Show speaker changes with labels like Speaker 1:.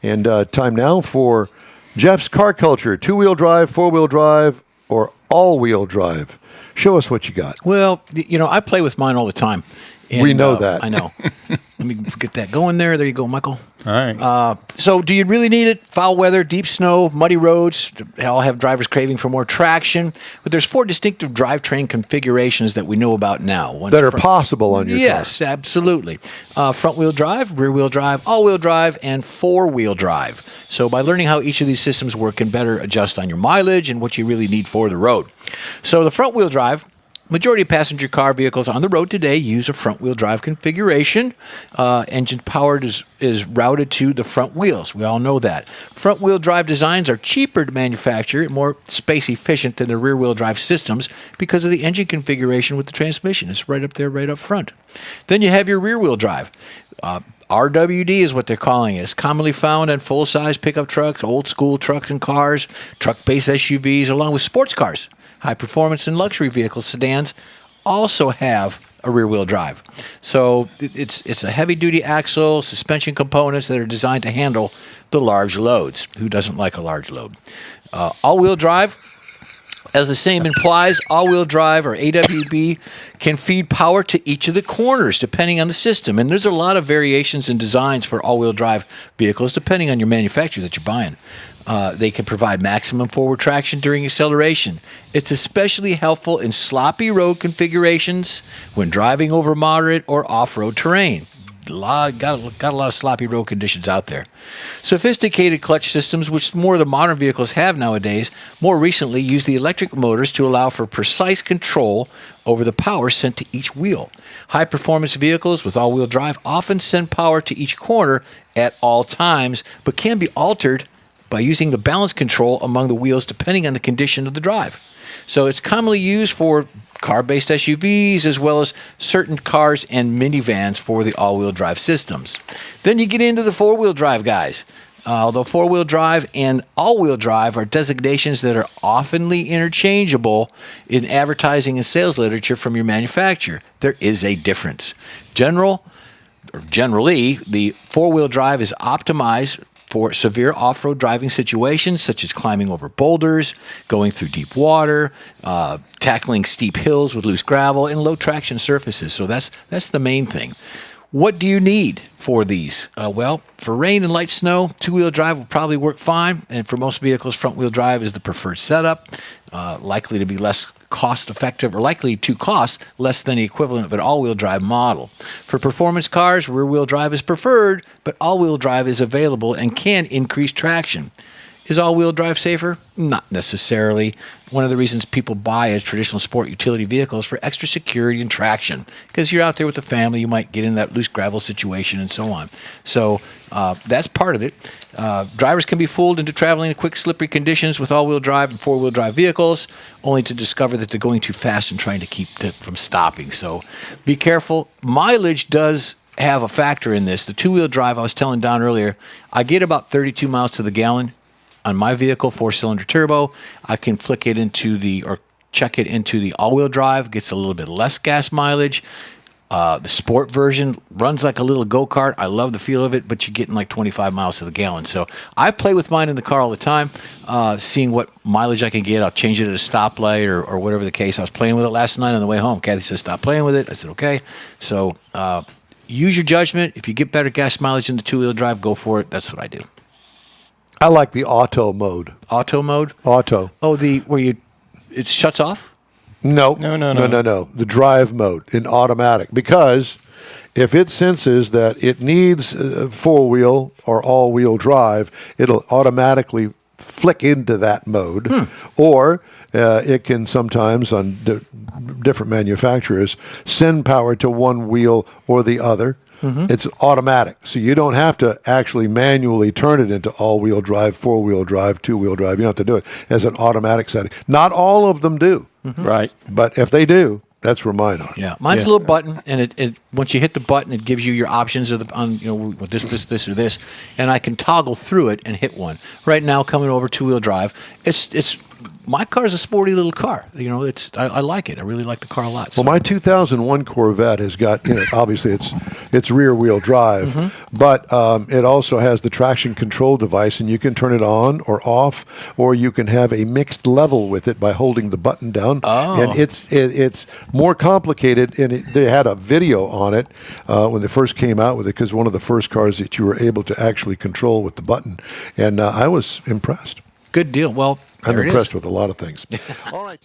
Speaker 1: And time now for Jeff's Car Culture. Two-wheel drive, four-wheel drive, or all-wheel drive. Show us what you got.
Speaker 2: Well, I play with mine all the time. And,
Speaker 1: we know that.
Speaker 2: I know. Let me get that going there. There you go, Michael.
Speaker 3: All right.
Speaker 2: So do you really need it? Foul weather, deep snow, muddy roads, all have drivers craving for more traction. But there's 4 distinctive drivetrain configurations that we know about now.
Speaker 1: That are possible on your car.
Speaker 2: Yes, absolutely. Front-wheel drive, rear-wheel drive, all-wheel drive, and four-wheel drive. So by learning how each of these systems work, can better adjust on your mileage and what you really need for the road. So the front-wheel drive, majority of passenger car vehicles on the road today use a front-wheel drive configuration. Engine powered is routed to the front wheels. We all know that. Front-wheel drive designs are cheaper to manufacture and more space efficient than the rear-wheel drive systems because of the engine configuration with the transmission. It's right up there, right up front. Then you have your rear-wheel drive. RWD is what they're calling it. It's commonly found on full-size pickup trucks, old-school trucks and cars, truck-based SUVs, along with sports cars. High-performance and luxury vehicles, sedans, also have a rear-wheel drive. So it's a heavy-duty axle, suspension components that are designed to handle the large loads. Who doesn't like a large load? All-wheel drive, as the same implies, all-wheel drive, or AWB, can feed power to each of the corners depending on the system. And there's a lot of variations in designs for all-wheel drive vehicles depending on your manufacturer that you're buying. They can provide maximum forward traction during acceleration. It's especially helpful in sloppy road configurations when driving over moderate or off-road terrain. Got a lot of sloppy road conditions out there. Sophisticated clutch systems, which more of the modern vehicles have nowadays, more recently use the electric motors to allow for precise control over the power sent to each wheel. High-performance vehicles with all-wheel drive often send power to each corner at all times, but can be altered by using the balance control among the wheels depending on the condition of the drive. So it's commonly used for car-based SUVs as well as certain cars and minivans for the all-wheel drive systems. Then you get into the four-wheel drive guys. Although four-wheel drive and all-wheel drive are designations that are oftenly interchangeable in advertising and sales literature from your manufacturer, there is a difference. Generally, the four-wheel drive is optimized for severe off-road driving situations such as climbing over boulders, going through deep water, tackling steep hills with loose gravel, and low traction surfaces. So that's the main thing. What do you need for these? Well, for rain and light snow, two-wheel drive will probably work fine. And for most vehicles, front-wheel drive is the preferred setup, likely to be less cost-effective or likely to cost less than the equivalent of an all-wheel drive model. For performance cars, rear-wheel drive is preferred, but all-wheel drive is available and can increase traction. Is all-wheel drive safer? Not necessarily. One of the reasons people buy a traditional sport utility vehicle is for extra security and traction. Because you're out there with the family, you might get in that loose gravel situation and so on. So that's part of it. Drivers can be fooled into traveling in quick, slippery conditions with all-wheel drive and four-wheel drive vehicles, only to discover that they're going too fast and trying to keep them from stopping. So be careful. Mileage does have a factor in this. The two-wheel drive, I was telling Don earlier, I get about 32 miles to the gallon. On my vehicle, 4-cylinder turbo, I can check it into the all-wheel drive, gets a little bit less gas mileage. The sport version runs like a little go-kart. I love the feel of it, but you're getting like 25 miles to the gallon. So I play with mine in the car all the time, seeing what mileage I can get. I'll change it at a stoplight or whatever the case. I was playing with it last night on the way home. Kathy said, stop playing with it. I said, okay. So use your judgment. If you get better gas mileage in the two-wheel drive, go for it. That's what I do.
Speaker 1: I like the auto mode.
Speaker 2: Auto mode?
Speaker 1: Auto.
Speaker 2: Oh, it shuts off?
Speaker 1: No.
Speaker 3: No.
Speaker 1: The drive mode in automatic. Because if it senses that it needs four-wheel or all-wheel drive, it'll automatically flick into that mode. Or it can sometimes, on different manufacturers, send power to one wheel or the other. It's automatic. So you don't have to actually manually turn it into all-wheel drive, four-wheel drive, two-wheel drive. You don't have to do it as an automatic setting. Not all of them do.
Speaker 3: Right.
Speaker 1: But if they do, that's where mine are.
Speaker 2: Yeah. Mine's a little button, and it once you hit the button, it gives you your options with this, or this, and I can toggle through it and hit one. Right now, coming over two-wheel drive, it's my car is a sporty little car. I like it. I really like the car a lot.
Speaker 1: Well, my 2001 Corvette has got in it. Obviously, it's it's rear-wheel drive. But it also has the traction control device, and you can turn it on or off, or you can have a mixed level with it by holding the button down. And it's more complicated, and they had a video on it when they first came out with it, because one of the first cars that you were able to actually control with the button. And I was impressed.
Speaker 2: Good deal. Well,
Speaker 1: I'm impressed with a lot of things. All right.